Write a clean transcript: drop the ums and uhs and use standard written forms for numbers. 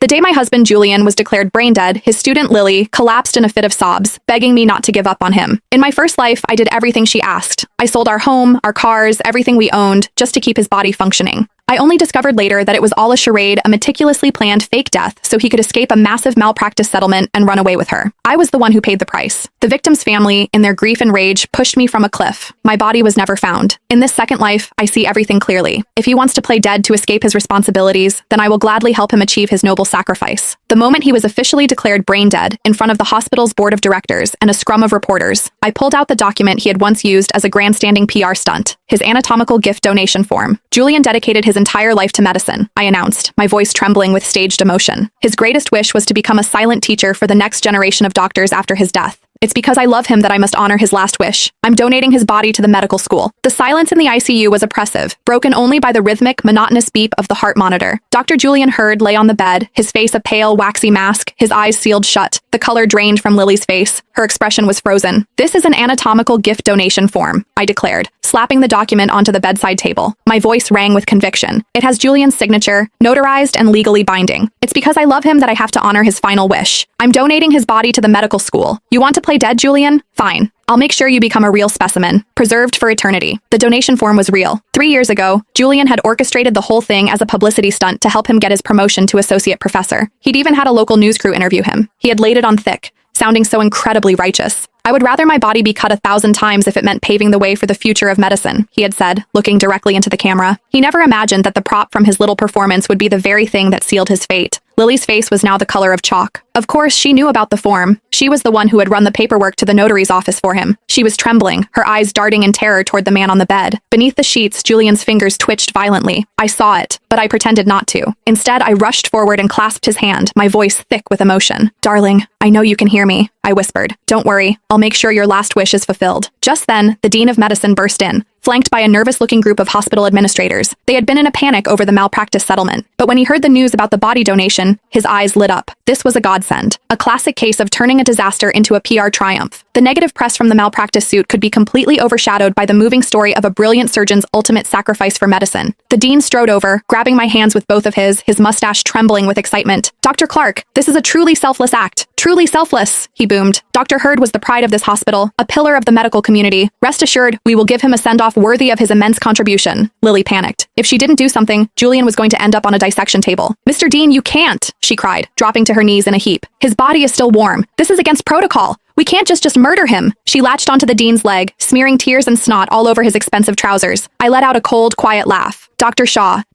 The day my husband Julian was declared brain dead, his student Lily collapsed in a fit of sobs, begging me not to give up on him. In my first life, I did everything she asked. I sold our home, our cars, everything we owned, just to keep his body functioning. I only discovered later that it was all a charade, a meticulously planned fake death so he could escape a massive malpractice settlement and run away with her. I was the one who paid the price. The victim's family, in their grief and rage, pushed me from a cliff. My body was never found. In this second life, I see everything clearly. If he wants to play dead to escape his responsibilities, then I will gladly help him achieve his noble sacrifice. The moment he was officially declared brain dead, in front of the hospital's board of directors and a scrum of reporters, I pulled out the document he had once used as a grandstanding PR stunt, his anatomical gift donation form. Julian dedicated his entire life to medicine, I announced, my voice trembling with staged emotion. His greatest wish was to become a silent teacher for the next generation of doctors after his death. It's because I love him that I must honor his last wish. I'm donating his body to the medical school. The silence in the ICU was oppressive, broken only by the rhythmic, monotonous beep of the heart monitor. Dr. Julian Hurd lay on the bed, his face a pale, waxy mask, his eyes sealed shut. The color drained from Lily's face. Her expression was frozen. This is an anatomical gift donation form, I declared, slapping the document onto the bedside table. My voice rang with conviction. It has Julian's signature, notarized and legally binding. It's because I love him that I have to honor his final wish. I'm donating his body to the medical school. You want to play dead, Julian? Fine. I'll make sure you become a real specimen, preserved for eternity. The donation form was real. 3 years ago, Julian had orchestrated the whole thing as a publicity stunt to help him get his promotion to associate professor. He'd even had a local news crew interview him. He had laid it on thick, sounding so incredibly righteous. I would rather my body be cut 1,000 times if it meant paving the way for the future of medicine, he had said, looking directly into the camera. He never imagined that the prop from his little performance would be the very thing that sealed his fate. Lily's face was now the color of chalk. Of course, she knew about the form. She was the one who had run the paperwork to the notary's office for him. She was trembling, her eyes darting in terror toward the man on the bed. Beneath the sheets, Julian's fingers twitched violently. I saw it, but I pretended not to. Instead, I rushed forward and clasped his hand, my voice thick with emotion. "Darling, I know you can hear me," I whispered. "Don't worry, I'll make sure your last wish is fulfilled." Just then, the dean of medicine burst in, flanked by a nervous-looking group of hospital administrators. They had been in a panic over the malpractice settlement. But when he heard the news about the body donation, his eyes lit up. This was a godsend. A classic case of turning a disaster into a PR triumph. The negative press from the malpractice suit could be completely overshadowed by the moving story of a brilliant surgeon's ultimate sacrifice for medicine. The dean strode over, grabbing my hands with both of his mustache trembling with excitement. "Dr. Clark, this is a truly selfless act. Truly selfless," he boomed. "Dr. Hurd was the pride of this hospital, a pillar of the medical community. Rest assured, we will give him a send-off worthy of his immense contribution." Lily panicked. If she didn't do something, Julian was going to end up on a dissection table. "Mr. Dean, you can't," she cried, dropping to her knees in a heap. "His body is still warm. This is against protocol. We can't just murder him." She latched onto the dean's leg, smearing tears and snot all over his expensive trousers. I let out a cold, quiet laugh. "Dr. Shaw,